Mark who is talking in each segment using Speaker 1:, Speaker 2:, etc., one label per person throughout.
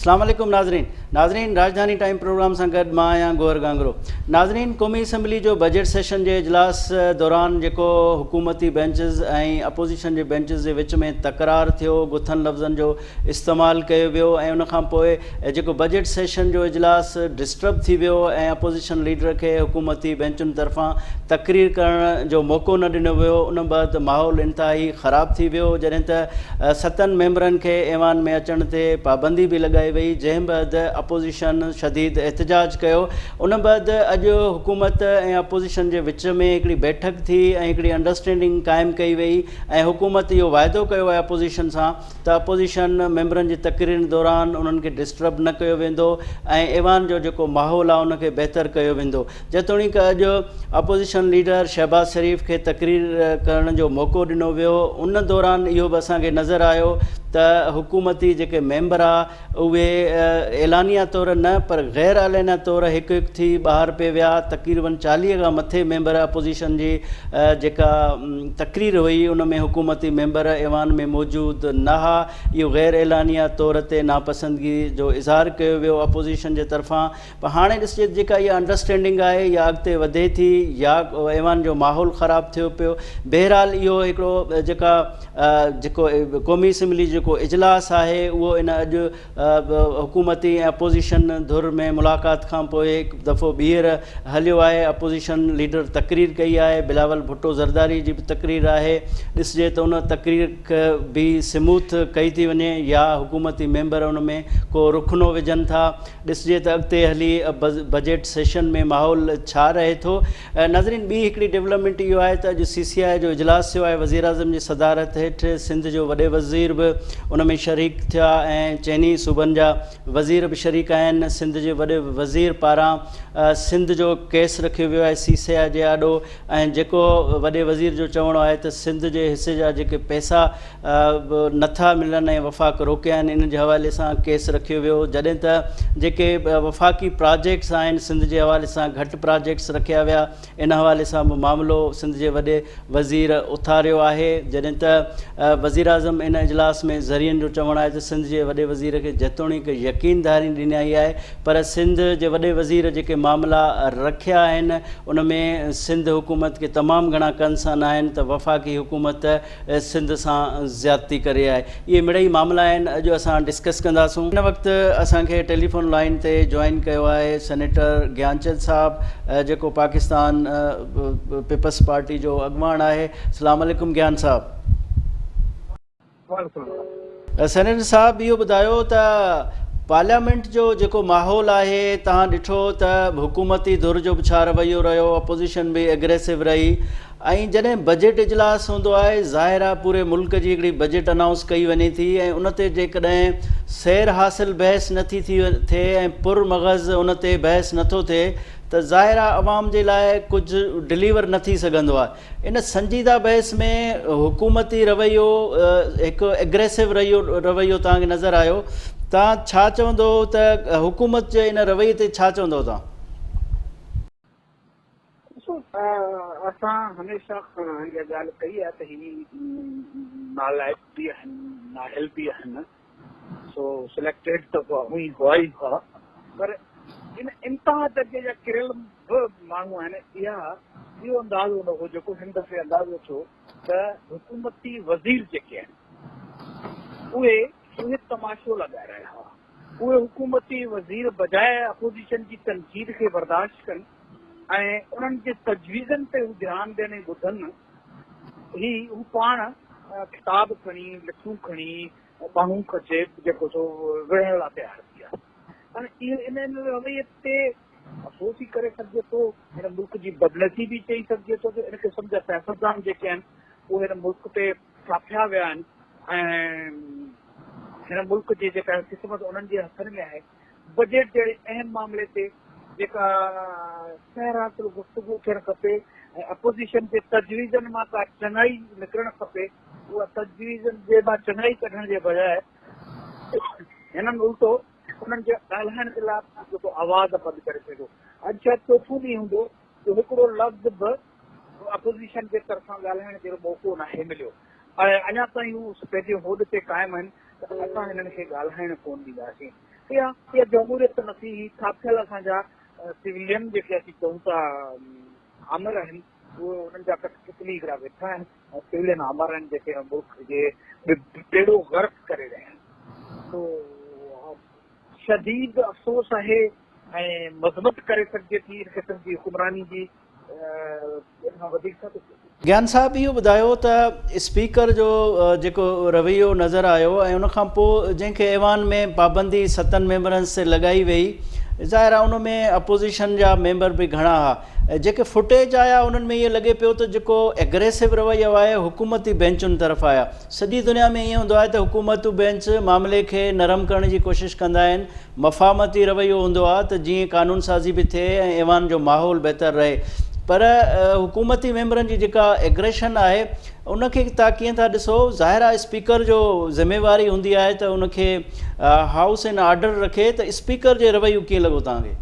Speaker 1: अस्सलाम वालेकुम नाज़रीन राजधानी टाइम प्रोग्राम से गॾु मां आहियां गोहर गांगरो। नाज़रीन क़ौमी असम्बली जो बजट सेशन के इजलास दौरान जो हुकूमती बेंचिस ऐं अपोजिशन के बेंचिस के विच में तकरार थियो, गुथन लफ्ज़न जो इस्तेमाल किया वियो ऐं उन खां पोइ जेको बजट सेशन जो इजलास डिस्टर्ब थी वियो ऐं अपोजिशन लीडर के हुकूमती बेंचुनि तरफां तकरीर करण जो मौक़ो न ॾिनो वियो। उन बैदि माहौल इंतहाई ख़राब थी वियो जॾहिं त 7 मेंबरनि के ऐवान में अचण ते पाबंदी भी लगाई वही, जंहिं बैदि अपोजिशन शदीद एहतजाज कियो। उन बैदि अॼु हुकूमत ऐं अपोजिशन के विच में हिकिड़ी बैठक थी ऐं हिकिड़ी अंडरस्टैंडिंग क़ाइमु कई वई ऐं हुकूमत इहो वाइदो कयो आहे अपोजिशन सां त अपोजिशन मेंबरनि जी तकरीरनि दौरान उन्हनि खे डिस्टर्ब न कयो वेंदो ऐं ऐवान जो जेको माहौल आहे उनखे बहितर कयो वेंदो। जेतोणीकि अॼु अपोजिशन लीडर शहबाज शरीफ़ के तकरीर करण जो मौक़ो ॾिनो वियो। उन दौरान इहो बि असांखे नज़र आयो त हुकूमती जेके मेंबर आहे उहे ऐलानिया तौर न पर गैर ऐलानिया तौर हिकु हिकु थी ॿाहिरि पे विया। तक़रीबन 40 खां मथे मेंबर अपोजिशन जी जेका तकरीर हुई उन में हुकूमती मेंबर ऐवान में मौजूद न हा। इहो गैर ऐलानिया तौर ते नापसंदगी जो इज़हार कियो वियो अपोजिशन जे तरफ़ां। पर हाणे ॾिसजे जेका इहा अंडरस्टैंडिंग आहे या अॻिते वधे थी या ऐवान जो माहौल ख़राब थियो पियो। बहरहाल इहो हिकिड़ो जेको क़ौमी असम्बली जेको इजलास आहे उहो इन अॼु हुकूमती ऐं अपोजिशन धुर में मुलाक़ात खां पोइ हिकु दफ़ो ॿीहर हलियो आहे। अपोजिशन लीडर तकरीर कई आहे, बिलावल भुट्टो ज़रदारी जी बि तकरीर आहे। ॾिसजे त उन तकरीर भी स्मूथ कई थी वञे या हुकूमती मेंबर उन में को रुखनो विझनि था। ॾिसजे त अॻिते हली बजट सेशन में माहौल छा रहे थो। नाज़रीन ॿी हिकिड़ी डेवलपमेंट इहो आहे त अॼु CCI जो इजलास थियो आहे। वज़ीर आज़म जी सदारत हेठि सिंध जो वॾे वज़ीर बि उन में शरीक थिया ऐं चइनी सूबनि जा वज़ीर भी शरीक आहिनि। सिंध जे वॾे वज़ीर पारां सिंध जो केस रखियो वियो आहे CCI जे आॾो ऐं जेको वॾे वज़ीर जो चवणो आहे त सिंध जे हिसे जा जेके पैसा नथा मिलनि ऐं वफ़ाक़ रोकिया आहिनि इन जे हवाले सां केस रखियो वियो। जॾहिं त जेके वफ़ाक़ी प्रोजेक्ट्स आहिनि सिंध जे हवाले सां घटि प्रोजेक्ट्स रखिया विया इन हवाले सां बि मामिलो सिंध जे वॾे वज़ीर उथारियो आहे। जॾहिं त वज़ीर आज़म इन इजलास में ज़रियनि जो चवणु आहे त सिंध जे वॾे वज़ीर खे जेतोणीकि यकीनदारी ॾिनाई आहे पर सिंध जे वॾे वज़ीर जेके मामला रखिया आहिनि उन में सिंध हुकूमत खे तमामु घणा कंसर्न आहिनि त वफ़ाक़ी हुकूमत सिंध सां ज़्यादती करे आहे। इहे मिड़ई मामला आहिनि अॼु असां डिस्कस कंदासूं। हिन वक़्तु असांखे टेलीफोन लाइन ते जॉइन कयो आहे सेनेटर ज्ञानचंद साहब जेको पाकिस्तान पीपल्स पार्टी जो अॻुवान आहे। अस्सलाम वालेकुम ज्ञान साहब। सेनेटर साहब इहो ॿुधायो त पार्लियामेंट जो जेको माहौल आहे तव्हां ॾिठो त हुकूमती धुर जो बि छा रवैयो रहियो, अपोजिशन बि एग्रेसिव रही ऐं जॾहिं बजट इजलास हूंदो आहे ज़ाहिर आहे पूरे मुल्क जी हिकिड़ी बजट अनाउंस कई वञे थी ऐं उन ते जेकॾहिं सैर हासिल बहस नथी थिए ऐं पुरमग़ज़ उन ते बहस नथो थिए त ज़ाहिर आहे अवाम जे लाइ कुझु डिलीवर न थी सघंदो आहे। इन संजीदा बहस में हुकूमती रवैयो हिकु एग्रेसिव रवैयो तव्हांखे नज़र आयो। तव्हां छा चवंदो त हुकूमत जे इन रवैये ते छा चवंदो तव्हां?
Speaker 2: असां हमेशह इहा ॻाल्हि कई आहे त ही नालाइक बि आहिनि, नाहिल बि आहिनि। सो सिलेक्टेड त हुई हुआ ई हुआ पर इन इंतिहा दर्जे जा किरियल बि माण्हू आहिनि। इहो अंदाज़ो न हो जेको हिन दफ़े अंदाज़ो थियो त हुकूमती वज़ीर जेके आहिनि उहे तमाशो लॻाए रहिया हुआ। उहे हुकूमती वज़ीर बजाए अपोजिशन जी तनक़ीद खे बर्दाश्त कनि ऐं उन्हनि जे तजवीज़नि ते हू ध्यानु ॾियनि ऐं ॿुधनि। हू पाण किताब खणी लिखूं खणी ॿाहूं खचे जेको सो विढ़ण लाइ तयारु थी आहे। इन रवैये ते अफ़सोस ई करे सघिजे थो, हिन मुल्क जी बदनसी बि चई सघिजे थो त इन क़िस्म जा सियासतदान जेके आहिनि उहे हिन मुल्क ते छापिया विया आहिनि ऐं हिन मुल्क जी जेका क़िस्मत उन्हनि जे हथनि में आहे। बजट जहिड़े अहम मामले ते जेका सैर हासिल गुफ़्तगू थियणु खपे ऐं अपोजिशन जे तजवीज़नि मां का चङाई निकिरणु खपे, उहा तजवीज़नि जे मां चङाई कढण जे बजाए हिननि उल्टो उन्हनि जे ॻाल्हाइण जे लाइ जेको आवाज़ बंदि करे छॾियो। अॼु शायदि चोथों ॾींहुं हूंदो जो हिकिड़ो लफ़्ज़ बि अपोजिशन जे तरफ़ां ॻाल्हाइण जो मौक़ो नाहे मिलियो ऐं अञा ताईं हू पंहिंजे होद ते क़ाइमु आहिनि त असां हिननि खे ॻाल्हाइण कोन ॾींदासीं। इहा जमहूरियत नथी छा थियल असांजा सिविलियन जेके असीं चऊं था आमर आहिनि उहे उन्हनि जा कठपुतली हिकिड़ा वेठा आहिनि ऐं सिविलियन आमर आहिनि जेके मुल्क जे बेड़ो गर्क करे रहिया आहिनि। तो शदीद अफ़सोस आहे ऐं मज़बत करे सघिजे थी हिन क़िस्म जी हुकुमरानी जी इन खां वधीक छा थो थिए।
Speaker 1: ज्ञान साहब इहो ॿुधायो त स्पीकर जो जेको रवैयो नज़र आयो ऐं उन खां पोइ जंहिंखे ऐवान में पाबंदी 7 मेंबरनि से लॻाई वई, ज़ाहिर आहे उन में अपोज़िशन जा मेंबर बि घणा हुआ। जेके फुटेज आया उन्हनि में इहो लॻे पियो त जेको एग्रेसिव रवैयो आहे हुकूमती बेंचुनि तरफ़ आया। सॼी दुनिया में ईअं हूंदो आहे त हुकूमतूं बेंच मामले खे नरम करण जी कोशिशि कंदा आहिनि, मफ़ामती रवैयो हूंदो आहे त जीअं कानून साज़ी बि थिए ऐं ऐवान जो माहौल बहितर रहे। पर हुकूमती मेंबरनि जी जेका एग्रेशन आहे उनखे तव्हां कीअं था ॾिसो? ज़ाहिर आहे स्पीकर जो ज़िम्मेवारी हूंदी आहे त उनखे हाउस इन ऑर्डर रखे, त स्पीकर जे रवैयो कीअं लॻो तव्हांखे?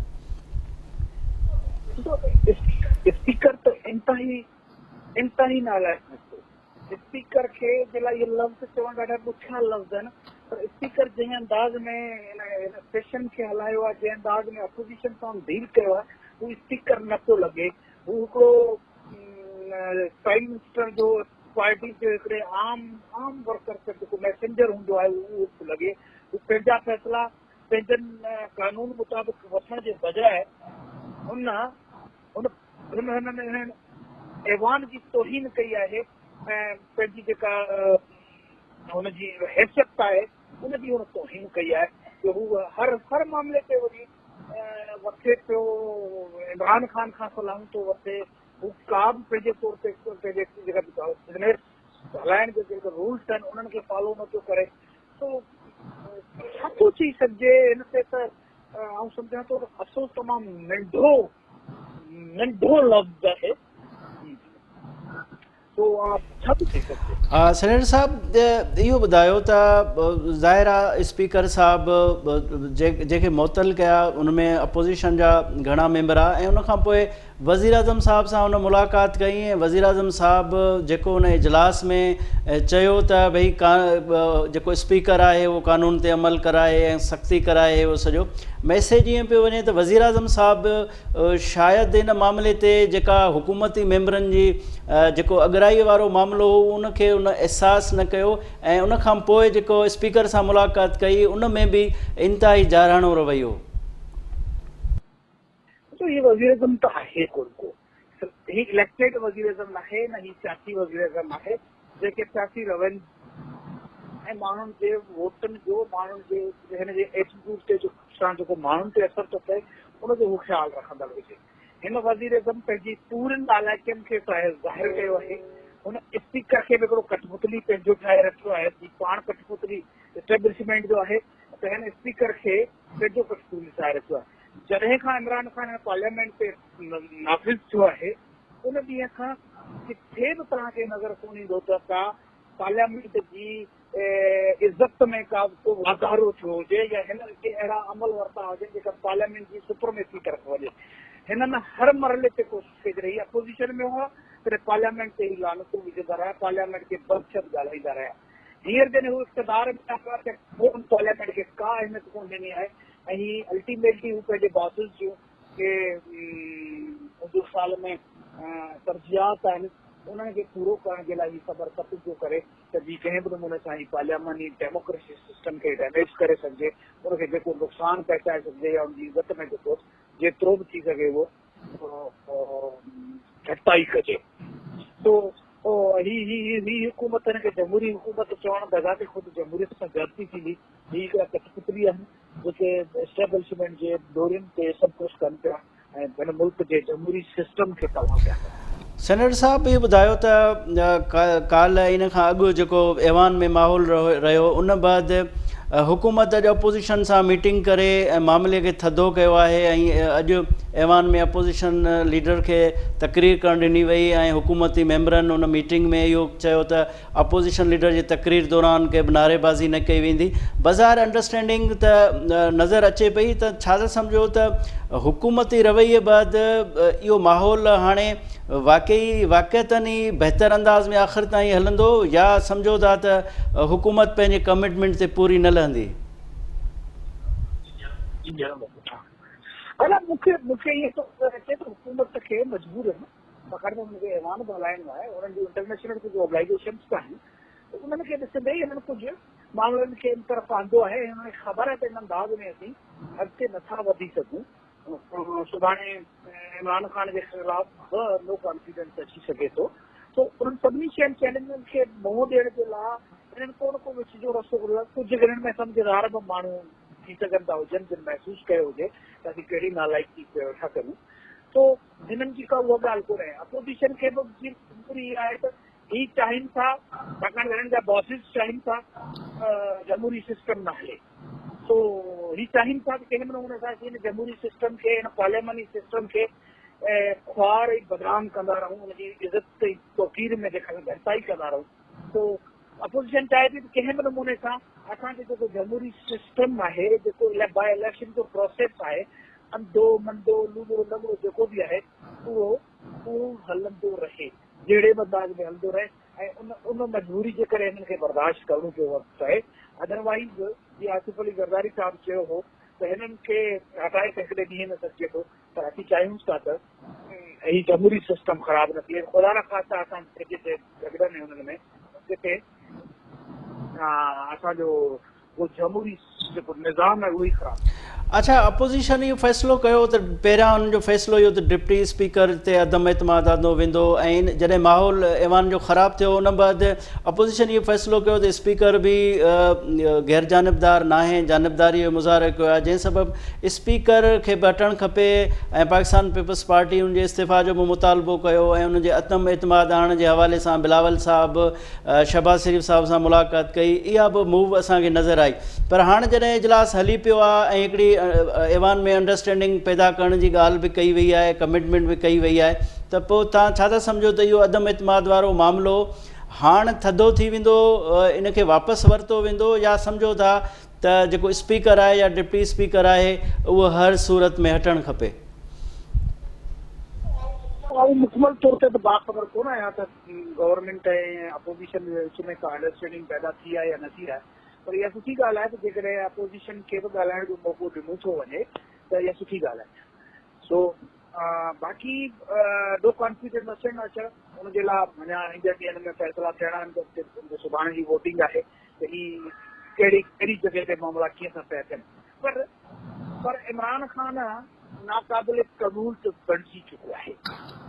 Speaker 2: स्पीकर त इंतही नालायक निकितो। स्पीकर खे जे लाइ इहे लफ़्ज़ चवण ॾाढा ॾुखिया लफ़्ज़ आहिनि, पर स्पीकर जंहिं अंदाज़ में हिन सेशन खे हलायो आहे, जंहिं अंदाज़ में अपोज़िशन सां डील कयो आहे, उहो स्पीकर नथो लॻे। हू हिकिड़ो प्राइम मिनिस्टर जो पार्टी जो हिकिड़े आम वर्कर खे जेको मैसेंजर हूंदो आहे उहो लॻे। हू पंहिंजा फ़ैसिला पंहिंजनि कानून मुताबिक़ वठण जे बजाए ऐवान जी तौहीन कई आहे ऐं पंहिंजी जेका हुनजी हैसियत आहे उनजी हुन तौहीन कई आहे कि हू हर मामले ते वरी वठे पियो, इमरान ख़ान खां सलाहूं थो वठे। हू का बि पंहिंजे तौर ते पंहिंजे जेका बिज़नेस हलाइण जा जेके रूल्स आहिनि उन्हनि खे फॉलो नथो करे। तो छा थो थी सघिजे हिन ते? त आउं सम्झां थो अफ़सोस तमामु नंढो लफ़्ज़ आहे। तो छा थो थी सघिजे?
Speaker 1: सेनेटर साहब इहो ॿुधायो त ज़ाहिर आहे स्पीकर साहिबु जंहिंखे मुअतल कया उनमें अपोज़िशन जा घणा मेंबर आहे ऐं उनखां पोइ वज़ीर आज़म साहब सां हुन मुलाक़ात कई ऐं वज़ीर आज़म साहिबु जेको हुन इजलास में चयो त भई जेको स्पीकर आहे उहो कानून ते अमल कराए ऐं सख़्ती कराए, उहो सॼो मैसेज ईअं पियो वञे त वज़ीर आज़म साहिबु शायदि हिन मामले ते जेका हुकूमती मेंबरनि जी जेको अॻराईअ वारो मामिलो हो उनखे उन अहसासु न कयो ऐं उनखां पोइ जेको स्पीकर सां मुलाक़ात कई उन में बि इंतिहाई जाराणो रवैयो।
Speaker 2: तो ये वज़ीर आज़म तो आहे कोन को, ही इलेक्टेड वज़ीर आज़म आहे न ही सियासी वज़ीर आज़म आहे जेके सियासी रवनि ऐं माण्हुनि जे वोटनि जो माण्हुनि जे हिन जे एटीट्यूड ते जेको माण्हुनि ते असर थो पए उनजो हू ख़्यालु रखंदड़ हुजे। हिन वज़ीर आज़म पंहिंजी पूरनि नालाइकियुनि खे ज़ाहिर कयो आहे। हुन स्पीकर खे बि हिकिड़ो कठपुतली पंहिंजो ठाहे रखियो आहे, पाण कठपुतली एस्टेब्लिशमेंट जो आहे, त हिन स्पीकर खे पंहिंजो कठपुतली ठाहे रखियो आहे। जॾहिं खां इमरान ख़ान पार्लियामेंट ते नाफ़िज़ थियो आहे उन ॾींहं खां किथे बि तव्हांखे नज़र कोन ईंदो त का पार्लियामेंट जी इज़त में का को वाधारो थियो हुजे या हिननि के अहिड़ा अमल वरिता हुजनि जेका पार्लियामेंट जी सुप्रमेसी तरफ़ वञे। हिननि हर मरहले ते कोशिशि कई रही, अपोज़िशन में हुआ पर पार्लियामेंट ते ई लानतूं विझंदा रहिया, पार्लियामेंट खे बदशत ॻाल्हाईंदा रहिया। हींअर जॾहिं हू इक़्तिदार में आया त पार्लियामेंट खे का अहमियत कोन ॾिनी आहे ऐं ही अल्टीमेटली हू पंहिंजे बॉसिस जूं के हज़ूर साल में तरजियात आहिनि उन्हनि खे पूरो करण जे लाइ ही ख़बर कतिजो करे त जी कंहिं बि नमूने सां ही पार्लियामेंटी डेमोक्रेसी सिस्टम खे डैमेज करे सघिजे, उनखे जेको नुक़सानु पहुचाए सघिजे या उनजी इज़त में जेतिरो बि थी सघे उहो घटाई कजे। तो ही हुकूमत हिनखे जमहूरी हुकूमत चवण बग़ाते ख़ुदि जमहूरियत सां गलती थींदी। ही हिकिड़ा कठपुतली आहिनि जेके एस्टेब्लिशमेंट जे डोरियुनि ते सभु कुझु कनि पिया ऐं हिन मुल्क जे जमहूरी सिस्टम खे तबाह पिया कनि।
Speaker 1: सेनेटर साहब इहो ॿुधायो त काल्ह इन खां अॻु जेको ऐवान में माहौल रहियो उन बैदि हुकूमत अॼु अपोज़िशन सां मीटिंग करे ऐं मामले खे थधो कयो आहे ऐं अॼु ऐवान में अपोज़िशन लीडर खे तक़रीर करणु ॾिनी वई ऐं हुकूमती मेंबरनि उन मीटिंग में इहो चयो त अपोज़िशन लीडर जी तक़रीर दौरान के बि नारेबाज़ी न कई वेंदी। बज़ार अंडरस्टैंडिंग त नज़र अचे पई, त छा था सम्झो त हुकूमती रवैये बैदि इहो माहौल हाणे वाक़इतनि ई बहितर अंदाज़ में आख़िर ताईं हलंदो या सम्झो था त हुकूमत पंहिंजे कमिटमेंट ते पूरी न लहंदी?
Speaker 2: जी ॾियण लॻो। अला मूंखे इहे थो अचे त हुकूमत खे मजबूर आहिनि, छाकाणि त हुनखे ऐवान बि हलाइणो आहे, हुननि जूं इंटरनेशनल कुझु ऑब्लाइजेशन्स बि आहिनि, उन्हनि खे ॾिसंदे ई हिननि कुझु मामलनि खे इन तरफ़ आंदो आहे। हिननि खे ख़बर आहे त इन अंदाज़ में असीं अॻिते नथा वधी सघूं। सुभाणे इमरान ख़ान जे ख़िलाफ़ नो कॉन्फिडेंस अची सघे थो, तो उन्हनि सभिनी शयुनि चैलेंजनि खे मुंहुं ॾियण जे लाइ हिननि को न को विच जो रस्तो ॻोल्हियो। कुझु जॻहियुनि में सम्झदार बि माण्हू थी सघनि था हुजनि जिन महसूसु कयो हुजे त असीं कहिड़ी नालाइकी वेठा कयूं, तो हिननि जी का उहा ॻाल्हि कोन्हे। अपोजिशन खे बि पूरी आहे त ही चाहिनि था, छाकाणि हिननि जा बॉसिस चाहिनि था जमहूरी सिस्टम न हले, तो ही चाहिनि था कि कंहिं नमूने सां हिन जमहूरी सिस्टम खे, हिन पार्लियामेंटी सिस्टम खे ख्वार ऐं बदनाम कंदा रहूं, हुनजी इज़त ऐं तौक़ीर में जेका घटिताई कंदा रहूं। तो अपोजिशन चाहे थी त कंहिं बि नमूने सां असांजो जेको जमहूरी सिस्टम आहे, जेको बाय इलेक्शन जो प्रोसेस आहे, अंधो मंदो लूलो लंगड़ो जेको बि आहे उहो हलंदो रहे, जहिड़े बि अंदाज़ में हलंदो रहे, ऐं उन मजबूरी जे करे हिननि खे बर्दाश्त करणो जो वक़्तु आहे। अदरवाइज़ जीअं आसिफ अली ज़रदारी साहिबु चयो हो त हिननि खे हटाए त हिकिड़े ॾींहं में सघिजे थो, पर असीं चाहियूं था त हीउ जमहूरी सिस्टम ख़राबु न थिए। ख़ुदा न ख़ास्ता असां जिते झगड़नि हुननि में जिते असांजो उहो जमहूरी जेको निज़ाम आहे उहो ई ख़राबु।
Speaker 1: अच्छा, अपोजिशन इहो फ़ैसिलो कयो त पहिरियां हुननि जो फ़ैसिलो इहो त डिप्टी स्पीकर ते अदम एतमाद आंदो वेंदो, ऐं जॾहिं माहौल ऐवान जो ख़राबु थियो उन बैदि अपोजिशन इहो फ़ैसिलो कयो त स्पीकर बि गैर जानबदार न आहे, जानबदारी जो मुज़ाहिरो कयो आहे, जंहिं सबबु स्पीकर खे बि हटणु खपे, ऐं पाकिस्तान पीपल्स पार्टी हुनजे इस्तीफ़ा जो बि मुतालबो कयो, ऐं हुनजे अदम एतमाद आणण जे हवाले सां बिलावल साहिबु शहबाज़ शरीफ़ साहिब सां मुलाक़ात कई। इहा बि मूव असांखे नज़र आई, पर हाणे जॾहिं इजलास हली पियो आहे ऐं हिकिड़ी ऐवान में अंडरस्टैंडिंग पैदा करण जी ॻाल्हि बि कई वई आहे, कमिटमेंट बि कई वई आहे, त पोइ तव्हां छा था सम्झो त इहो अदम एतमाद वारो मामिलो हाणे थधो थी वेंदो, इनखे वापसि वरितो वेंदो, या सम्झो था त जेको स्पीकर आहे या डिप्टी स्पीकर आहे उहो हर सूरत में हटणु खपे?
Speaker 2: मुकमल तौर ते त बाख़बर कोन आहे त गवर्नमेंट ऐं अपोजिशन जे विच में का अंडरस्टैंडिंग पैदा थी आहे या न थी आहे, पर इहा सुठी ॻाल्हि आहे त जेकॾहिं अपोजिशन खे बि ॻाल्हाइण जो मौक़ो ॾिनो थो वञे त इहा सुठी ॻाल्हि आहे। सो बाक़ी नो कॉन्फिडेंस अचणु न अचणु हुनजे लाइ अञा ईंदड़ ॾींहंनि में फ़ैसिला थियणा आहिनि त सुभाणे जी वोटिंग आहे त ही कहिड़ी जॻह ते मामला कीअं था पिया थियनि। पर इमरान ख़ान नाक़ाबिल क़बूल त बणिजी चुको आहे,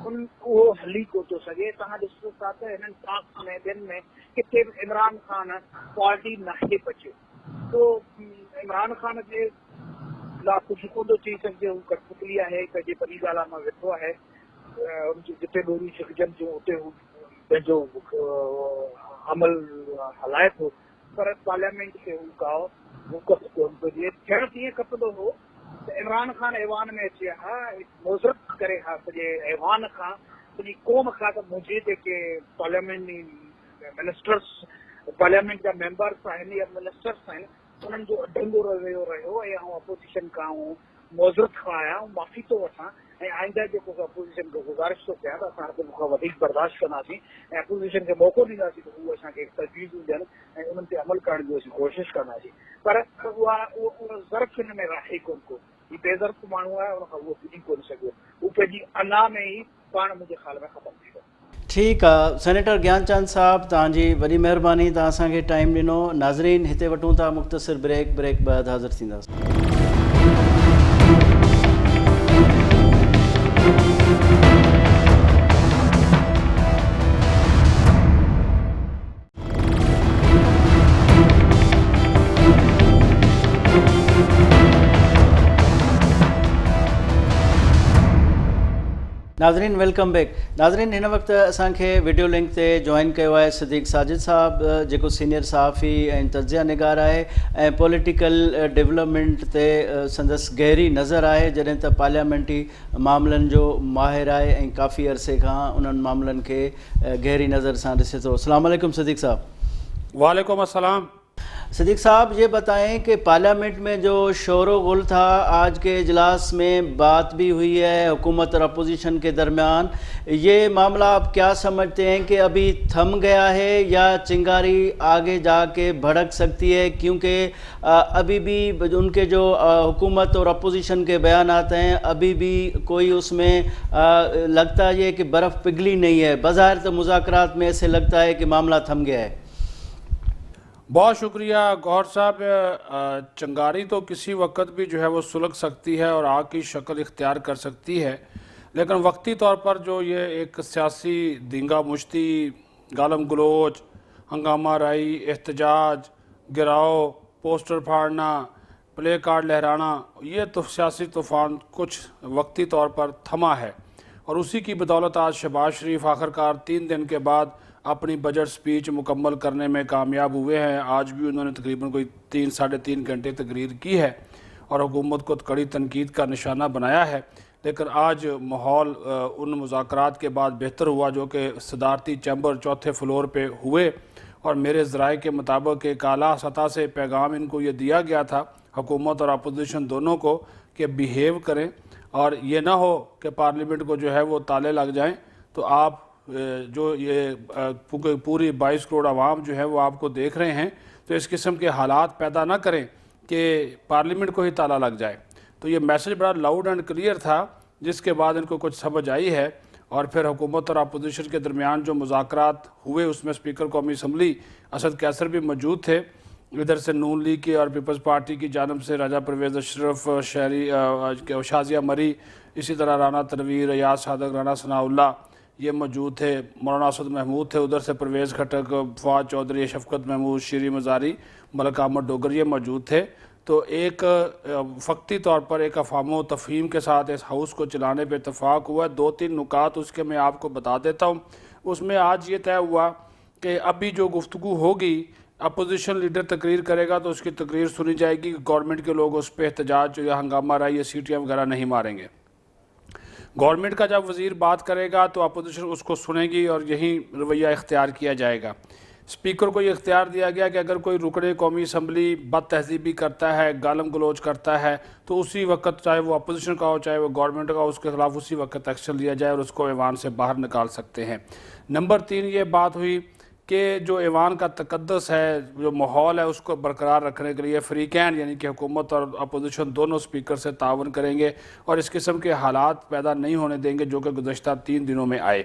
Speaker 2: उहो हली कोन थो सघे। तव्हां ॾिसो था त हिननि पाक में ॿियनि में किथे बि इमरान ख़ान पार्टी नाहे बचियो, तो इमरान ख़ान जे लाइ कुझु कोन थो चई सघिजे। हू कठपुतली आहे, कजे ॿी ॻाल्हि मां वेठो आहे, जिते ॾोरियूं छिकजनि थियूं उते हू पंहिंजो अमल हलाए थो, पर पार्लियामेंट खे हू का वक़्तु कोन थो ॾिए। थियणु तीअं खपंदो हो त इमरान ख़ान ऐवान में अचे हा, मोज़रत करे हा सॼे ऐवान खां, सॼी क़ौम खां, त मुंहिंजे जेके पार्लियामेंट मिनिस्टर्स, पार्लियामेंट जा मेंबर्स आहिनि या मिनिस्टर्स आहिनि, उन्हनि जो अडंदो रहियो ऐं आउं अपोजिशन खां मोज़रत खां आहियां, माफ़ी थो वठां, ऐं आईंदा जेको अपोजिशन खे गुज़ारिश थो कयां त असां मूंखां वधीक बर्दाश्त कंदासीं ऐं अपोजिशन खे मौक़ो ॾींदासीं त उहे असांखे तजवीज़ूं ॾियनि ऐं उन्हनि ते अमल करण जी असीं कोशिशि कंदासीं। पर उहा ज़र्फ़ हिन में रहे कोन को, ही बेज़र्फ़ माण्हू आहे, उनखां उहो पुॼी कोन सघियो, उहो पंहिंजी अना में ई पाण मुंहिंजे ख़्याल में ख़तमु थी वियो।
Speaker 1: ठीकु आहे सेनेटर ज्ञानचंद साहिबु, तव्हांजी वॾी महिरबानी, तव्हां असांखे टाइम ॾिनो। नाज़रीन, हिते वठूं था मुख़्तसिर ब्रेक बैदि हाज़िर थींदासीं। नाज़रीन, वेलकम बैक। नाज़रीन, हिन वक़्तु असांखे वीडियो लिंक ते जॉइन कयो आहे सिद्दीक़ साजिद साहिबु, जेको सीनियर सहाफ़ी ऐं तज़िया निगार आहे ऐं पॉलिटिकल डेवलपमेंट ते संदसि गहरी नज़र आहे, जॾहिं त पार्लियामेंटी मामलनि जो माहिर आहे ऐं काफ़ी अरसे खां उन्हनि मामलनि खे गहरी नज़र सां ॾिसे थो। अस्सलाम वालेकुम सिद्दीक़ साहिबु।
Speaker 3: वालेकुम अस्सलाम।
Speaker 1: صدیق صاحب یہ بتائیں کہ پارلیمنٹ میں جو شور و غل تھا آج کے اجلاس میں بات بھی ہوئی ہے حکومت اور اپوزیشن کے درمیان، یہ معاملہ آپ کیا سمجھتے ہیں کہ ابھی تھم گیا ہے یا چنگاری آگے جا کے بھڑک سکتی ہے؟ کیونکہ ابھی بھی ان کے جو حکومت اور اپوزیشن کے بیانات ہیں ابھی بھی کوئی اس میں لگتا ہے کہ برف پگھلی نہیں ہے، بظاہر تو مذاکرات میں ایسے لگتا ہے کہ معاملہ تھم گیا ہے۔
Speaker 3: بہت شکریہ گوہر صاحب۔ چنگاری تو کسی وقت بھی جو ہے وہ سلگ سکتی ہے اور آگ کی شکل اختیار کر سکتی ہے، لیکن وقتی طور پر جو یہ ایک سیاسی دینگا مشتی، گالم گلوچ، ہنگامہ رائی، احتجاج، گراؤ، پوسٹر پھاڑنا، پلے کارڈ لہرانا، یہ تو سیاسی طوفان کچھ وقتی طور پر تھما ہے، اور اسی کی بدولت آج شہباز شریف آخرکار 3 دن کے بعد اپنی بجٹ سپیچ مکمل کرنے میں کامیاب ہوئے ہیں۔ آج بھی انہوں نے تقریباً کوئی 3-3.5 گھنٹے تقریر کی ہے اور حکومت کو کڑی تنقید کا نشانہ بنایا ہے، لیکن آج ماحول ان مذاکرات کے بعد بہتر ہوا جو کہ صدارتی چیمبر 4تھے فلور پہ ہوئے، اور میرے ذرائع کے مطابق ایک اعلیٰ سطح سے پیغام ان کو یہ دیا گیا تھا حکومت اور اپوزیشن دونوں کو کہ بیہیو کریں، اور یہ نہ ہو کہ پارلیمنٹ کو جو ہے وہ تالے لگ جائیں، تو آپ جو یہ پوری 22 کروڑ عوام جو ہے وہ آپ کو دیکھ رہے ہیں، تو اس قسم کے حالات پیدا نہ کریں کہ پارلیمنٹ کو ہی تالا لگ جائے۔ تو یہ میسج بڑا لاؤڈ اینڈ کلیئر تھا، جس کے بعد ان کو کچھ سمجھ آئی ہے، اور پھر حکومت اور اپوزیشن کے درمیان جو مذاکرات ہوئے اس میں اسپیکر قومی اسمبلی اسد کیسر بھی موجود تھے، ادھر سے نون لیگ کی اور پیپلز پارٹی کی جانب سے راجہ پرویز اشرف، شازیہ مری، اسی طرح رانا تنویر، ریاض صادق، رانا ثناء اللہ یہ موجود تھے، مولانا اسد محمود تھے، ادھر سے پرویز کھٹک، فواد چودھری، شفقت محمود، شیری مزاری، ملک احمد ڈوگر یہ موجود تھے۔ تو ایک وقتی طور پر ایک افہام و تفہیم کے ساتھ اس ہاؤس کو چلانے پہ اتفاق ہوا ہے۔ 2-3 نکات اس کے میں آپ کو بتا دیتا ہوں۔ اس میں آج یہ طے ہوا کہ ابھی جو گفتگو ہوگی، اپوزیشن لیڈر تقریر کرے گا تو اس کی تقریر سنی جائے گی، گورنمنٹ کے لوگ اس پہ احتجاج یا ہنگامہ رائی یا سیٹیاں وغیرہ نہیں ماریں گے۔ گورنمنٹ کا جب وزیر بات کرے گا تو اپوزیشن اس کو سنے گی اور یہی رویہ اختیار کیا جائے گا۔ اسپیکر کو یہ اختیار دیا گیا کہ اگر کوئی رکن قومی اسمبلی بد تہذیبی کرتا ہے، گالم گلوچ کرتا ہے، تو اسی وقت چاہے وہ اپوزیشن کا ہو چاہے وہ گورنمنٹ کا ہو، اس کے خلاف اسی وقت ایکشن لیا جائے اور اس کو ایوان سے باہر نکال سکتے ہیں۔ نمبر 3 یہ بات ہوئی کہ جو ایوان کا تقدس ہے، جو ماحول ہے، اس کو برقرار رکھنے کے لیے فریقین یعنی کہ حکومت اور اپوزیشن دونوں اسپیکر سے تعاون کریں گے اور اس قسم کے حالات پیدا نہیں ہونے دیں گے جو کہ گزشتہ 3 دنوں میں آئے۔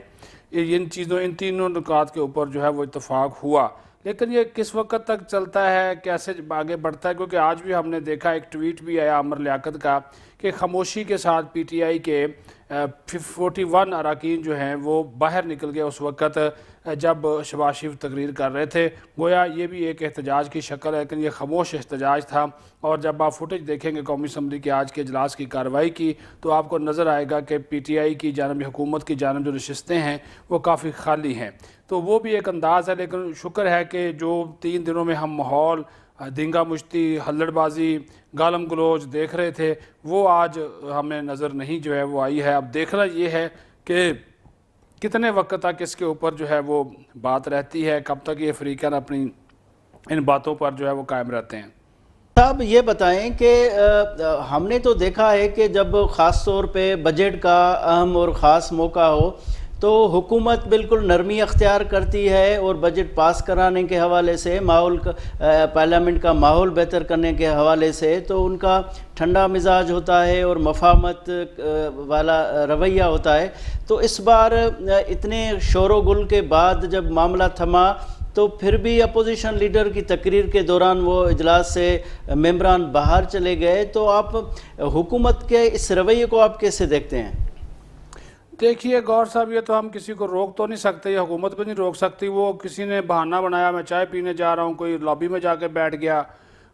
Speaker 3: ان تینوں نکات کے اوپر جو ہے وہ اتفاق ہوا، لیکن یہ کس وقت تک چلتا ہے، کیسے آگے بڑھتا ہے؟ کیونکہ آج بھی ہم نے دیکھا ایک ٹویٹ بھی آیا عامر لیاقت کا کہ خاموشی کے ساتھ پی ٹی آئی کے 41 اراکین جو ہیں وہ باہر نکل گئے اس وقت جب شہباز شریف تقریر کر رہے تھے۔ گویا یہ بھی ایک احتجاج کی شکل ہے، لیکن یہ خاموش احتجاج تھا، اور جب آپ فوٹیج دیکھیں گے قومی اسمبلی کے آج کے اجلاس کی کارروائی کی تو آپ کو نظر آئے گا کہ پی ٹی آئی کی جانب، حکومت کی جانب جو نشستیں ہیں وہ کافی خالی ہیں۔ تو وہ بھی ایک انداز ہے، لیکن شکر ہے کہ جو 3 دنوں میں ہم ماحول دنگا مشتی، ہلڑ بازی، گالم گلوچ دیکھ رہے تھے وہ آج ہمیں نظر نہیں جو ہے وہ آئی ہے۔ اب دیکھنا یہ ہے کہ کتنے وقت تک اس کے اوپر جو ہے وہ بات رہتی ہے، کب تک یہ فریقین اپنی ان باتوں پر جو ہے وہ قائم رہتے ہیں۔
Speaker 1: صاحب یہ بتائیں کہ ہم نے تو دیکھا ہے کہ جب خاص طور پہ بجٹ کا اہم اور خاص موقع ہو تو حکومت بالکل نرمی اختیار کرتی ہے اور بجٹ پاس کرانے کے حوالے سے، پارلیمنٹ کا ماحول بہتر کرنے کے حوالے سے تو ان کا ٹھنڈا مزاج ہوتا ہے اور مفاہمت والا رویہ ہوتا ہے۔ تو اس بار اتنے شور و گل کے بعد جب معاملہ تھما تو پھر بھی اپوزیشن لیڈر کی تقریر کے دوران وہ اجلاس سے ممبران باہر چلے گئے، تو آپ حکومت کے اس رویے کو آپ کیسے دیکھتے ہیں؟
Speaker 3: دیکھیے گور صاحب، یہ تو ہم کسی کو روک تو نہیں سکتے، یہ حکومت بھی نہیں روک سکتی۔ وہ کسی نے بہانہ بنایا میں چائے پینے جا رہا ہوں، کوئی لابی میں جا کے بیٹھ گیا،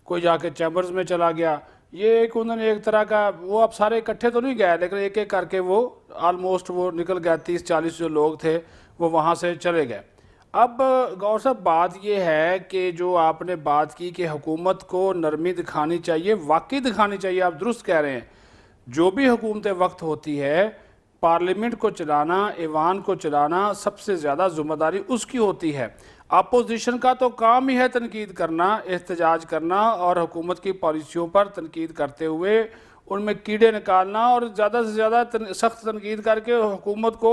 Speaker 3: کوئی جا کے چیمبرز میں چلا گیا، یہ انہوں نے ایک طرح کا، وہ اب سارے اکٹھے تو نہیں گئے لیکن ایک ایک کر کے وہ آلموسٹ وہ نکل گئے، 30-40 جو لوگ تھے وہ وہاں سے چلے گئے۔ اب گور صاحب بات یہ ہے کہ جو آپ نے بات کی کہ حکومت کو نرمی دکھانی چاہیے، واقعی دکھانی چاہیے، آپ درست کہہ رہے ہیں۔ جو بھی حکومت وقت ہوتی ہے، پارلیمنٹ کو چلانا، ایوان کو چلانا، سب سے زیادہ ذمہ داری اس کی ہوتی ہے۔ अपोजिशन का तो काम ही है तनकीद करना, एहतजाज करना और हुकूमत की पॉलिसियों पर तनकीद करते हुए उनमें कीड़े निकालना और ज़्यादा से ज़्यादा सख्त तनकीद करके हुकूमत को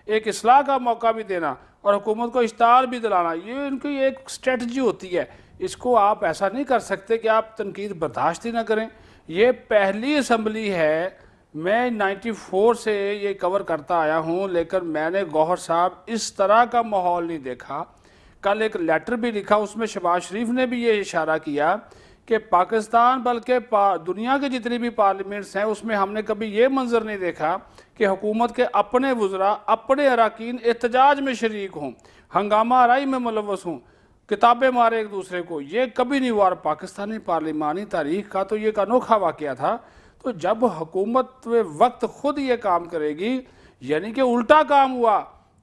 Speaker 3: एक इस्लाह का मौका भी देना और हुकूमत को इश्तार भी दिलाना, ये इनकी एक स्ट्रेटजी होती है। इसको आप ऐसा नहीं कर सकते कि आप तनकीद बर्दाश्त ही ना करें। ये पहली असम्बली है, मैं 94 से ये कवर करता आया हूँ, लेकिन मैंने गौहर साहब इस तरह का माहौल नहीं देखा। कल एक लेटर भी लिखा, उसमें शहबाज शरीफ ने भी ये इशारा किया कि पाकिस्तान बल्कि दुनिया के जितनी भी पार्लियामेंट्स हैं उसमें हमने कभी ये मंजर नहीं देखा कि हुकूमत के अपने वज़रा, अपने अरकान एहतजाज में शरीक हों, हंगामा आराई में मुलव्वस हों, किताबें मारे एक दूसरे को। ये कभी नहीं हुआ। और पाकिस्तानी पार्लिमानी तारीख का तो ये एक अनोखा वाक़या था। तो जब हुकूमत वक्त खुद ये काम करेगी, यानी कि उल्टा काम हुआ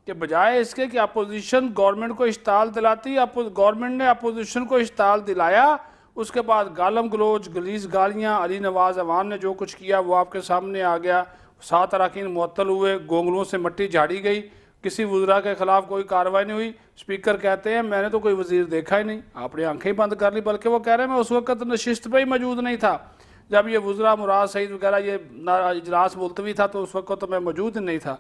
Speaker 3: कि बजाय इसके कि अपोजिशन गवर्नमेंट को इश्ताल दिलाती, गवर्नमेंट ने अपोजिशन को इश्ताल दिलाया, उसके बाद गालम गलोच, गलीज गालियाँ, अली नवाज अवान ने जो कुछ किया वो आपके सामने आ गया। 7 अरकान मुअत्तल हुए, गोंगलों से मिट्टी झाड़ी गई, किसी वज़रा के खिलाफ कोई कार्रवाई नहीं हुई। स्पीकर कहते हैं मैंने तो कोई वज़ीर देखा ही नहीं, आपने आंखें बंद कर ली। बल्कि वो कह रहे हैं मैं उस वक्त नशिस्त पे ही मौजूद नहीं था जब ये वज़रा मुराद सईद वगैरह ये इजलास मुलतवी था, तो उस वक्त तो मैं मौजूद नहीं था।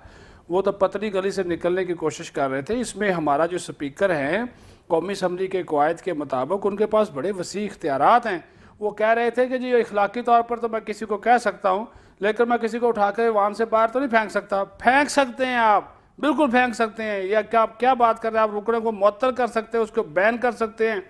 Speaker 3: वो तो पतली गली से निकलने की कोशिश कर रहे थे। इसमें हमारा जो स्पीकर हैं कौमी असम्बली के कवायद के मुताबिक उनके पास बड़े वसी इख्तियारात हैं। वो कह रहे थे कि जी इखलाकी तौर पर तो मैं किसी को कह सकता हूँ, लेकिन मैं किसी को उठा कर वाहन से बाहर तो नहीं फेंक सकता। फेंक सकते हैं आप, बिल्कुल फेंक सकते हैं। या क्या बात कर रहे हैं आप? रुकने को मुअत्तल कर सकते हैं, उसको बैन कर सकते हैं,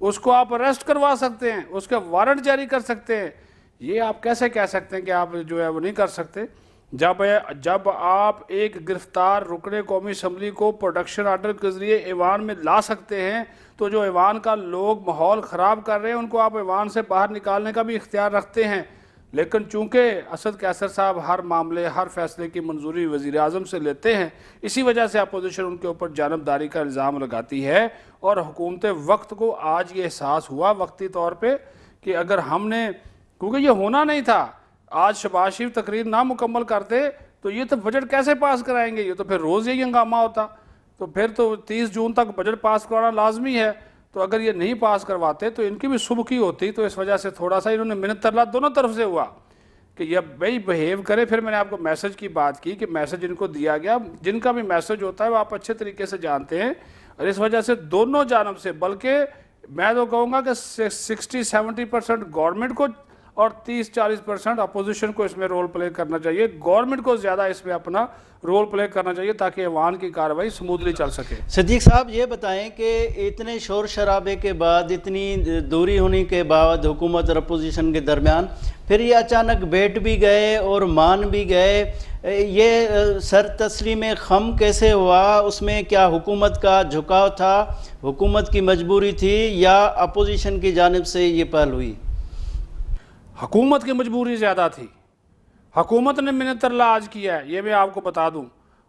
Speaker 3: उसको आप अरेस्ट करवा सकते हैं, उसके वारंट जारी कर सकते हैं। ये आप कैसे कह सकते हैं कि आप जो है वो नहीं कर सकते? जब आप एक गिरफ्तार रुकने कौमी असम्बली को प्रोडक्शन आर्डर के ज़रिए ऐवान में ला सकते हैं, तो जो ऐवान का लोग माहौल ख़राब कर रहे हैं उनको आप ऐवान से बाहर निकालने का भी इख्तियार रखते हैं। लेकिन चूँकि असद कैसर साहब हर मामले, हर फैसले की मंजूरी वज़ीर आज़म से लेते हैं, इसी वजह से अपोजिशन उनके ऊपर जानबदारी का इल्ज़ाम लगाती है। और हुकूमत वक्त को आज ये एहसास हुआ वक्ती तौर पर कि अगर हमने, क्योंकि ये होना नहीं था, आज शहबाज शरीफ तकरीर ना मुकम्मल करते तो ये तो बजट कैसे पास कराएंगे? ये तो फिर रोज़ यही हंगामा होता। तो फिर तो 30 जून तक बजट पास कराना लाजमी है। तो अगर ये नहीं पास करवाते तो इनकी भी सुबकी होती। तो इस वजह से थोड़ा सा इन्होंने मिन्नत तरला दोनों तरफ से हुआ कि ये भाई बिहेव करे। फिर मैंने आपको मैसेज की बात की कि मैसेज इनको दिया गया, जिनका भी मैसेज होता है वो आप अच्छे तरीके से जानते हैं। और इस वजह से दोनों जानब से, बल्कि मैं तो कहूँगा कि 60-70% गवर्नमेंट को और 30-40% अपोजिशन को इसमें रोल प्ले करना चाहिए। गवर्नमेंट को ज़्यादा इसमें अपना रोल प्ले करना चाहिए ताकि ऐवान की कार्रवाई स्मूथली चल सके।
Speaker 1: सिद्दीक साहब ये बताएं कि इतने शोर शराबे के बाद, इतनी दूरी होने के बाद हुकूमत और अपोजिशन के दरमियान फिर ये अचानक बैठ भी गए और मान भी गए, ये सर तस्लीम खम कैसे हुआ? उसमें क्या हुकूमत का झुकाव था, हुकूमत की मजबूरी थी, या अपोजिशन की जानिब से ये पहल हुई?
Speaker 3: हुकूमत की मजबूरी ज़्यादा थी। हुकूमत ने मिन्नत तरला आज किया है, ये मैं आपको बता दूं।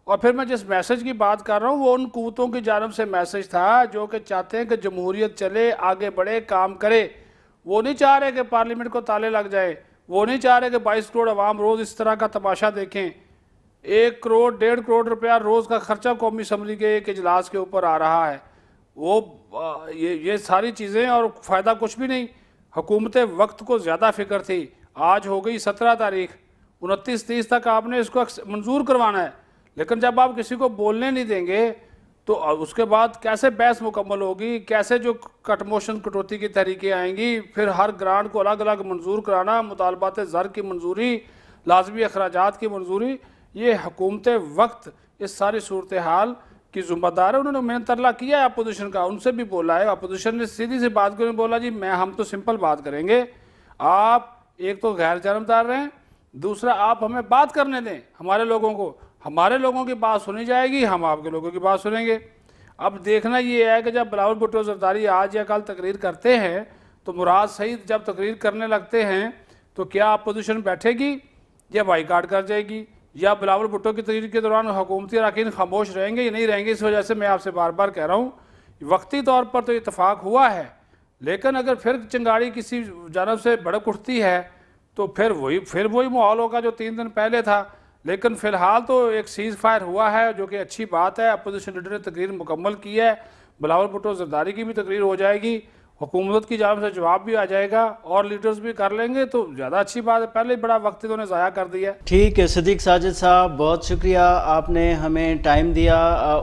Speaker 3: और फिर मैं जिस मैसेज की बात कर रहा हूँ वो उन कुव्वतों की जानिब से मैसेज था जो कि चाहते हैं कि जमहूरियत चले, आगे बढ़े, काम करे। वो नहीं चाह रहे कि पार्लियामेंट को ताले लग जाए, वो नहीं चाह रहे कि 22 करोड़ अवाम रोज़ इस तरह का तमाशा देखें। 1 करोड़ 1.5 करोड़ रुपया रोज़ का खर्चा कौमी असम्बली के एक इजलास के ऊपर आ रहा है। वो ये सारी चीज़ें और फ़ायदा कुछ भी नहीं। हुकूमत वक्त को ज़्यादा फ़िक्र थी। आज हो गई 17 तारीख, 29-30 तक आपने इसको मंजूर करवाना है। लेकिन जब आप किसी को बोलने नहीं देंगे तो उसके बाद कैसे बहस मुकम्मल होगी? कैसे जो कट मोशन कटौती की तहरीकें आएंगी? फिर हर ग्रांट को अलग अलग मंजूर कराना, मुतालबात ज़र की मंजूरी, लाजमी अखराजात की मंजूरी, ये हुकूमत वक्त इस सारी सूरत हाल की ज़िम्मेदार है। उन्होंने मिन्नत तरला किया है अपोजिशन का, उनसे भी बोला है। अपोजिशन ने सीधी सी बात करें, बोला जी हम तो सिंपल बात करेंगे, आप एक तो गैर जानबदार रहें, दूसरा आप हमें बात करने दें, हमारे लोगों की बात सुनी जाएगी, हम आपके लोगों की बात सुनेंगे। अब देखना ये है कि जब बिलावल भुट्टो ज़रदारी आज या कल तकरीर करते हैं तो मुराद सईद जब तकरीर करने लगते हैं तो क्या अपोजिशन बैठेगी या बाइकाट कर जाएगी, या बिलावल भुट्टो की तकरीर के दौरान हुकूमती अरकान खामोश रहेंगे या नहीं रहेंगे? इस वजह से मैं आपसे बार बार कह रहा हूँ, वक्ती तौर पर तो इतफाक़ हुआ है, लेकिन अगर फिर चिंगारी किसी जानब से भड़क उठती है तो फिर वही माहौल होगा जो 3 दिन पहले था। लेकिन फ़िलहाल तो एक सीज़ फायर हुआ है जो कि अच्छी बात है। अपोजिशन लीडर ने तकरीर मुकम्मल की है, بلاول بھٹو زرداری کی بھی تقریر ہو جائے گی, حکومت کی جانب سے جواب بھی آ جائے گا اور لیڈرز بھی کر لیں گے تو زیادہ اچھی بات ہے. پہلے بڑا وقت انہوں نے ضائع کر دیا ہے.
Speaker 1: ٹھیک ہے صدیق ساجد صاحب, بہت شکریہ, آپ نے ہمیں ٹائم دیا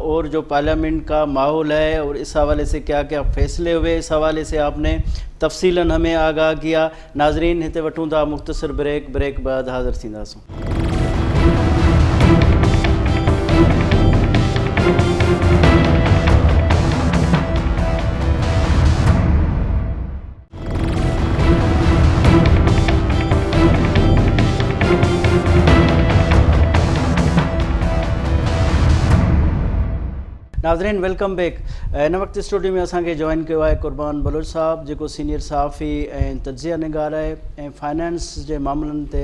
Speaker 1: اور جو پارلیمنٹ کا ماحول ہے اور اس حوالے سے کیا کیا فیصلے ہوئے اس حوالے سے آپ نے تفصیلاً ہمیں آگاہ کیا. ناظرین ہتے وٹھوں تھا مختصر بریک بعد حاضر थींदासूं. नाज़रीन वेलकम बैक. हिन वक़्तु स्टूडियो में असांखे जॉइन कयो आहे कुर्बान बलोच साहब, जेको सीनियर सहाफ़ी ऐं तज्ज़िया निगार आहे ऐं फाइनेंस जे मामलनि ते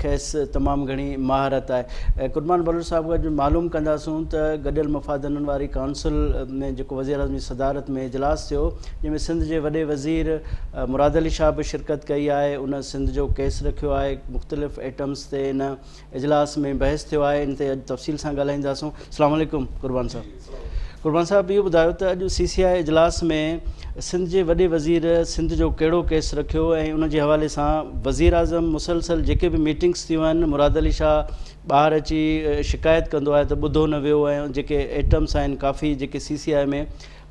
Speaker 1: खेसि तमामु घणी महारत आहे. कुर्बान बलोच साहब खां मालूम कंदासूं त गॾियल मफ़ादनि वारी काउंसिल में जेको वज़ीर आज़म जी सदारत में इजलास थियो, जंहिंमें सिंध जे वॾे वज़ीर मुराद अली शाह बि शिरकत कई आहे. उन सिंध जो केस रखियो आहे, मुख़्तलिफ़ एटम्स ते इन इजलास में बहस थियो आहे. इन ते अॼु तफ़सील सां ॻाल्हाईंदासूं. अस्सलामु अलैकुम कुर्बान साहब. कुर्बान साहब इहो ॿुधायो त अॼु CCI इजलास में सिंध जे वॾे वज़ीर सिंध जो कहिड़ो केस रखियो ऐं उन जे हवाले सां वज़ीर आज़म मुसलसल जेके बि मीटिंग्स थियूं आहिनि, मुराद अली शाह ॿाहिरि अची शिकायत कंदो आहे त ॿुधो न वियो ऐं जेके एटम्स आहिनि काफ़ी जेके CCI में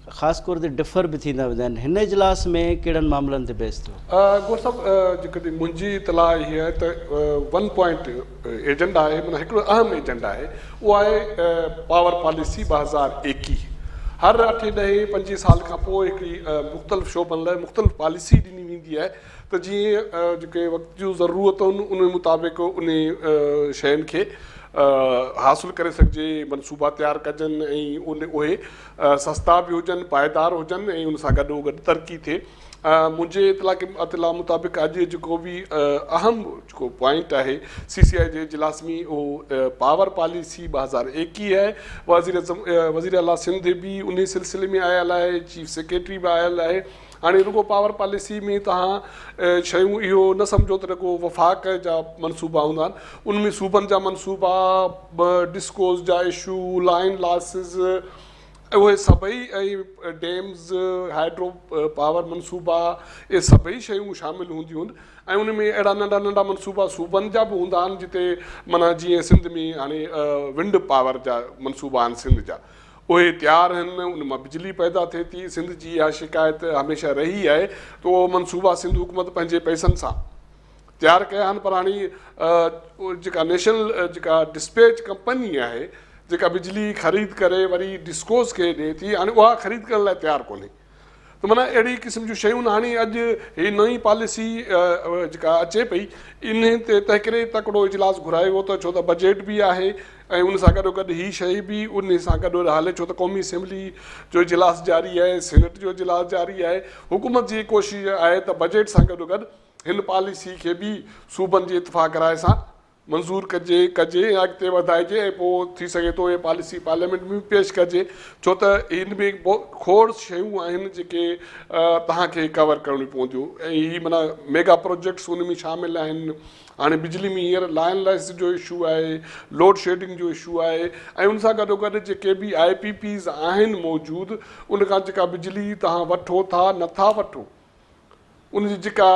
Speaker 1: ख़ासि तौर ते डिफर बि थींदा वेंदा आहिनि. हिन इजलास में कहिड़नि मामलनि ते बहस थियो?
Speaker 4: गोर साहब, जेकॾहिं मुंहिंजी इतलाह इहा आहे त 1 पॉइंट एजेंडा आहे, माना हिकिड़ो अहम एजेंडा आहे, उहो आहे पावर पॉलिसी 2021. हर 8-10 25 साल खां पोइ हिकिड़ी मुख़्तलिफ़ शोबनि लाइ मुख़्तलिफ़ पॉलिसी ॾिनी वेंदी आहे त जीअं जेके वक़्त जूं ज़रूरत आहिनि उन मुताबिक़ उन शयुनि खे हासिल करे सघिजे, मनसूबा तयारु कजनि ऐं उहे सस्ता बि हुजनि, पाइदार हुजनि ऐं उन सां गॾोगॾु तरक़ी थिए. मुंहिंजे इतलाह मुताबिक़ अॼु जेको बि अहम जेको पॉइंट आहे CCI जे इजलास में उहो पावर पॉलिसी 2021 आहे. वज़ीर आला सिंध बि उन सिलसिले में आयल आहे, चीफ सेक्रेटरी बि आयल आहे. हाणे रुगो पावर पॉलिसी में तव्हां शयूं इहो न सम्झो त रुगो वफ़ाक़ जा मनसूबा हूंदा आहिनि, उनमें सूबनि जा मनसूबा, डिस्कोस जा इशू, लाइन लॉसिस, उहे सभई ऐं डैम्स, हाइड्रो पावर मनसूबा, इहे सभई शयूं शामिलु हूंदियूं आहिनि. ऐं उन में अहिड़ा नंढा नंढा मनसूबा सूबनि जा बि हूंदा आहिनि जिते माना जीअं सिंध में हाणे विंड पावर जा मनसूबा आहिनि सिंध जा, उहे तयारु आहिनि, उन मां बिजली पैदा थिए थी. सिंध जी इहा शिकायत हमेशह रही आहे त उहो मनसूबा सिंध हुकूमत पंहिंजे पैसनि सां तयारु कया आहिनि, पर हाणे जेका नेशनल जेका डिस्पैच कंपनी आहे जेका बिजली ख़रीद करे वरी डिस्कोस खे ॾिए थी, हाणे उहा ख़रीद करण लाइ तयारु कोन्हे. त माना अहिड़ी क़िस्म जूं शयूं हाणे अॼु हीअ नई पॉलिसी जेका अचे पई इन ते तंहिं तकिड़ो इजलास घुरायो वियो त छो त बजट बि आहे ऐं उन सां गॾोगॾु हीअ शइ बि उन सां गॾु हले, छो त क़ौमी असेंबली जो इजलास जारी आहे, सेनेट जो इजलास जारी आहे. हुकूमत जी कोशिशि आहे त बजट सां गॾोगॾु हिन पॉलिसी खे बि सूबनि जे इतफ़ाक़ राय सां मंज़ूरु कजे ऐं अॻिते वधाइजे ऐं पोइ थी सघे थो इहे पॉलिसी पार्लियामेंट में बि पेश कजे, छो त इन में खोड़ शयूं आहिनि जेके तव्हांखे कवर करणियूं पवंदियूं ऐं हीअ माना मेगा प्रोजेक्ट्स उन में शामिलु आहिनि. हाणे बिजली में हींअर लाइन लाइस जो इशू आहे, लोड शेडिंग जो इशू आहे ऐं उन सां गॾोगॾु जेके बि IPPs आहिनि मौजूदु, उन खां जेका बिजली तव्हां वठो था नथा वठो, उनजी जेका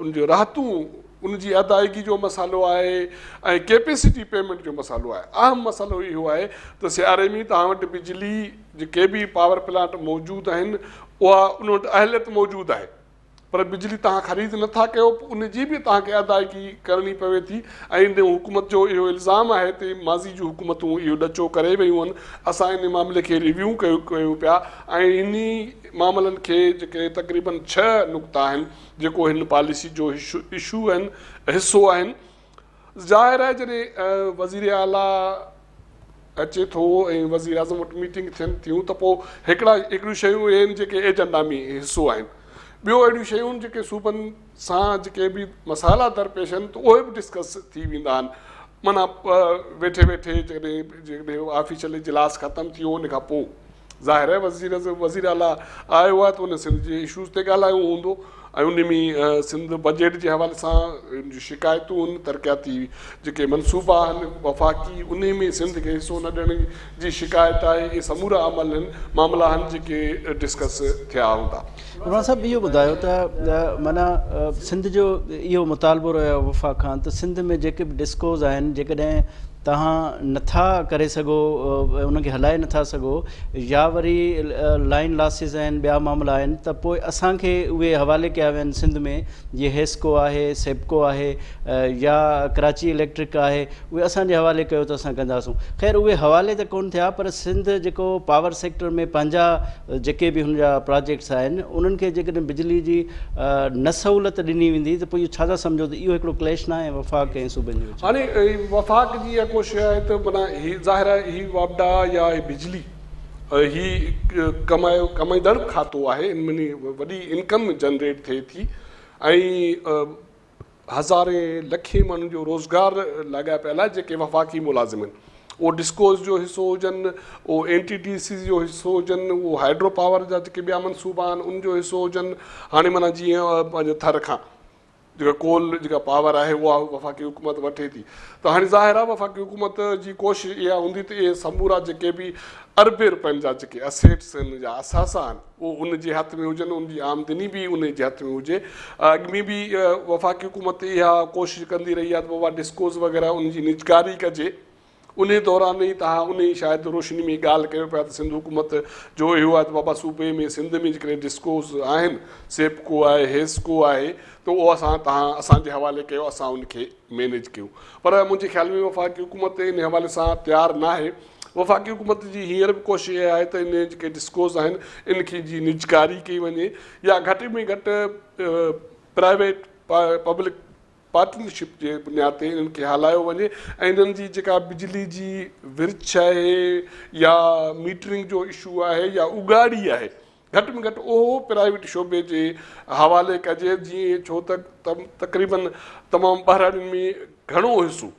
Speaker 4: उनजो राहतूं, उनजी अदायगी जो मसालो आहे ऐं कैपेसिटी पेमेंट जो मसालो आहे. अहम मसालो इहो आहे त सियारे में तव्हां वटि बिजली जेके बि पावर प्लांट मौजूदु आहिनि उहा उन वटि अहलियत मौजूदु आहे, पर बिजली तव्हां ख़रीद नथा कयो, उनजी बि तव्हांखे अदायगी करणी पवे थी. ऐं इन हुकूमत जो इहो इल्ज़ाम आहे त माज़ी जूं हुकूमतूं इहो ॾचो करे वियूं आहिनि. असां इन मामले खे रिव्यू कयूं पिया ऐं इन मामलनि खे जेके तक़रीबन 6 नुक़्ता आहिनि जेको हिन पॉलिसी जो इशू आहिनि, हिसो आहिनि. ज़ाहिर आहे जॾहिं वज़ीर आला अचे थो ऐं वज़ीर आज़म वटि मीटिंग थियनि थियूं त पोइ हिकिड़ियूं शयूं आहिनि जेके एजेंडा में हिसो आहिनि. ॿियो अहिड़ियूं शयूं जेके सूबनि सां जेके बि मसाइला दरपेश आहिनि त उहे बि डिस्कस थी वेंदा आहिनि. माना वेठे जॾहिं ऑफिशियल इजलास ख़तमु थियो उन खां पोइ ज़ाहिर आहे वज़ीर आला आयो आहे त उन सिंध जे इशूज़ ते ॻाल्हायो हूंदो ऐं उन में सिंध बजट जे हवाले सां शिकायतूं आहिनि, तरक़ियाती जेके मनसूबा आहिनि वफ़ाक़ी, उन में सिंध खे हिसो न ॾियण जी शिकायत आहे। इहे समूरा अमल आहिनि, मामला आहिनि जेके डिस्कस थिया हूंदा।
Speaker 1: उमरान साहब इहो ॿुधायो त माना सिंध जो इहो मुतालबो रहियो वफ़ाक़ खां त सिंध में जेके बि डिस्कोज़ आहिनि जेकॾहिं तव्हां नथा करे सघो, उनखे हलाए नथा सघो, या वरी लाइन लॉसिस आहिनि, ॿिया मामला आहिनि, त पोइ असांखे उहे हवाले कया विया आहिनि सिंध में, जीअं हेस्को आहे, सेप्को आहे, या कराची इलेक्ट्रिक आहे, उहे असांजे हवाले कयो त असां कंदासूं। ख़ैर उहे हवाले त कोन थिया, पर सिंध जेको पावर सेक्टर में पंहिंजा जेके बि हुनजा प्रोजेक्ट्स आहिनि उन्हनि खे जेकॾहिं बिजली जी न सहूलियत ॾिनी वेंदी त पोइ इहो छा था सम्झो त इहो हिकिड़ो क्लेश न आहे वफ़ाक़ ऐं सूबनि जो?
Speaker 4: हाणे वफ़ाक़ जी इहा कोशिशि आहे त माना ही ज़ाहिर आहे ही वापडा या ही बिजली ही कमाईंदड़ खातो आहे, इन में वॾी इनकम जनरेट थिए थी ऐं हज़ारे लखे माण्हुनि जो रोज़गार लॻा पियल आहे जेके वफ़ाक़ी मुलाज़िम आहिनि। उहो डिस्कोज़ जो हिसो हुजनि, उहो NTDC जो हिसो हुजनि, उहो हाइड्रो पावर जा जेके ॿिया मनसूबा आहिनि उनजो हिसो हुजनि। हाणे माना जीअं पंहिंजे थर खां जेका कोल जेका पावर आहे उहा वफ़ाक़ी हुकूमत वठे थी, त हाणे ज़ाहिर आहे वफ़ाक़ी हुकूमत जी कोशिशि इहा हूंदी त इहे समूरा जेके बि अरबे रुपयनि जा जेके असेट्स आहिनि या असासा आहिनि उहो उन जे हथ में हुजनि, उनजी आमदनी बि उन जे हथ में हुजे। अॻ में बि वफ़ाक़ी हुकूमत इहा कोशिशि कंदी रही आहे त बाबा डिस्कोज़ वग़ैरह उनजी निजकारी कजे। उन दौरान ई तव्हां उन ई शायदि रोशनी में ॻाल्हि कयो पिया त सिंध हुकूमत जो इहो आहे त बाबा सूबे में सिंध में जेकॾहिं डिस्कोज़ आहिनि, सेप्को आहे, हेस्को आहे, त उहो असांजे हवाले कयो, असां उनखे मैनेज कयूं। पर मुंहिंजे ख़्याल में वफ़ाक़ी हुकूमत इन हवाले सां तयारु न आहे। वफ़ाक़ी हुकूमत जी हींअर बि कोशिशि आहे त इन जेके डिस्कोज़ आहिनि इनखे जी निजकारी कई वञे, या घटि में घटि प्राइवेट पब्लिक पार्टनरशिप जे बुनियाद ते इन्हनि खे हलायो वञे ऐं इन्हनि जी जेका बिजली जी विर्छ आहे या मीटरिंग जो इशू आहे या उगाड़ी आहे, घटि में घटि उहो प्राइवेट शोबे जे हवाले कजे। जीअं छो त तक़रीबन तमामु ॿाहिरिनि में घणो हिसो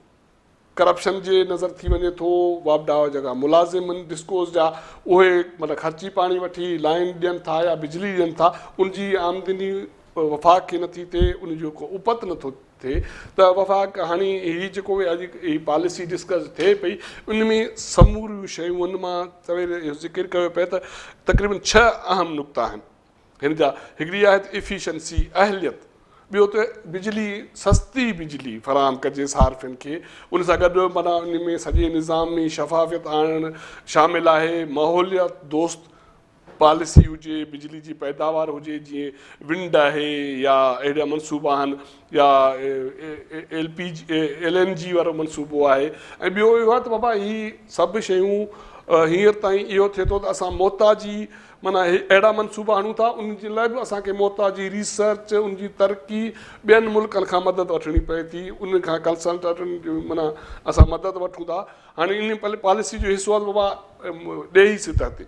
Speaker 4: करप्शन जे नज़र थी वञे थो। वापडा जेका मुलाज़िम आहिनि डिस्कोज़ जा उहे मतिलबु ख़र्ची पाणी वठी लाइन ॾियनि था या बिजली ॾियनि था, उनजी आमदनी वफ़ाक़ खे नथी थिए, उनजो को उपत नथो थिए। त वफ़ाक़ हाणे हीअ जेको अॼु हीअ पॉलिसी डिस्कस थिए पई उन में समूरियूं शयूं उन मां सवेर इहो ज़िक्र कयो पिए त तक़रीबन 6 अहम नुक़्ता आहिनि हिन जा। हिकिड़ी आहे त इफिशंसी अहलियत, ॿियो त बिजली सस्ती बिजली फ़राहम कजे सार्फ़िन खे, उन सां गॾु माना उन में सॼे निज़ाम में शफ़ाफ़ियत आणणु शामिलु आहे। माहौलियात दोस्त पॉलिसी हुजे, बिजली जी पैदावार हुजे, जीअं विंड आहे या अहिड़ा मनसूबा आहिनि या LNG वारो मनसूबो आहे। ऐं ॿियो इहो आहे त बाबा हीअ सभु शयूं हींअर ताईं इहो थिए थो त असां मोहताजी माना अहिड़ा मनसूबा आणूं था, उन जे लाइ बि असांखे मोहताजी रिसर्च उनजी तरक़ी ॿियनि मुल्कनि खां मदद वठणी पए थी, उन खां कंसल्टेंट माना असां मदद वठूं था। हाणे इन पॉलिसी जो हिसो आहे बाबा ॾेही सतह ते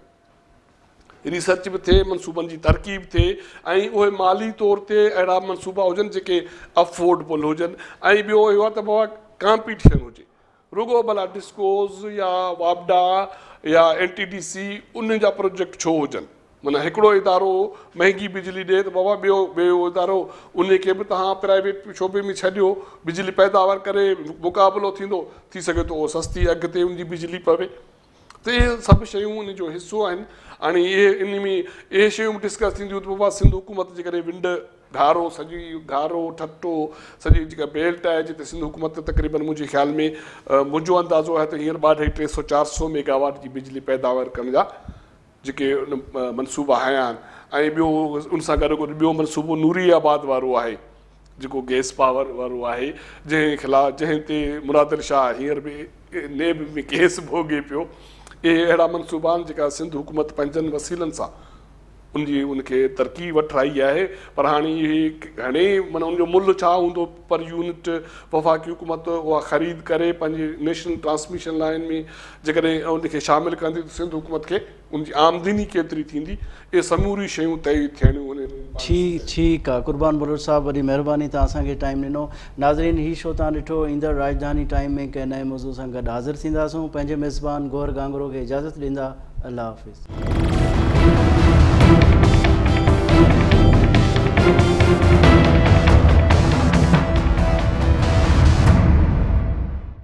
Speaker 4: रिसर्च बि थिए, मनसूबनि जी तरक़ी बि थिए ऐं उहे माली तौर ते अहिड़ा मनसूबा हुजनि जेके अफोर्डेबल हुजनि। ऐं ॿियो इहो आहे त बाबा कॉम्पिटिशन हुजे, रुगो भला डिस्कोज़ या वापडा या NTDC उन जा प्रोजेक्ट छो हुजनि। माना हिकिड़ो इदारो महांगी बिजली ॾिए त बाबा ॿियो इदारो उन खे बि तव्हां प्राइवेट शोबे में छॾियो, बिजली पैदावार करे मुक़ाबिलो थींदो, थी सघे थो उहो सस्ती अघ ते उनजी बिजली पवे। त इहे सभु शयूं उन जो हिसो आहिनि। हाणे इहे इन में इहे शयूं डिस्कस थींदियूं त बाबा सिंध हुकूमत जे करे विंड घारो सॼी घारो ठटो सॼी जेका बेल्ट आहे जिते सिंध हुकूमत तक़रीबन मुंहिंजे ख़्याल में मुंहिंजो अंदाज़ो आहे त हींअर 250-300-400 मेगावाट जी बिजली पैदावार करण जा जेके उन मनसूबा हया आहिनि। ऐं ॿियो उन सां गॾु ॿियो मनसूबो नूरियाबाद वारो आहे जेको गैस पावर वारो आहे, जंहिं ते मुरादर शाह हींअर बि नेब में केस भोगे पियो। इहे अहिड़ा मनसूबा आहिनि जेका सिंध हुकूमत पंहिंजनि वसीलनि सां उनखे तरक़ी वठाई आहे। पर हाणे इहे घणेई माना उनजो मुल्ह छा हूंदो पर यूनिट वफ़ाक़ी हुकूमत उहा ख़रीद करे पंहिंजे नेशनल ट्रांसमिशन लाइन में जेकॾहिं उनखे शामिलु कंदी त सिंध हुकूमत खे उनजी आमदनी केतिरी थींदी, इहे समूरी शयूं तय थियणियूं।
Speaker 1: ठीकु आहे कुर्बान बुलर साहब, वॾी महिरबानी तव्हां असांखे टाइम ॾिनो। नाज़रीन, हीउ शो तव्हां ॾिठो, ईंदड़ राजधानी टाइम में कंहिं नए मौज़ूअ सां गॾु हाज़िर थींदासूं। पंहिंजे मेज़बान गौहर गांगरो खे इजाज़त ॾींदा। अल्लाह हाफ़िज़।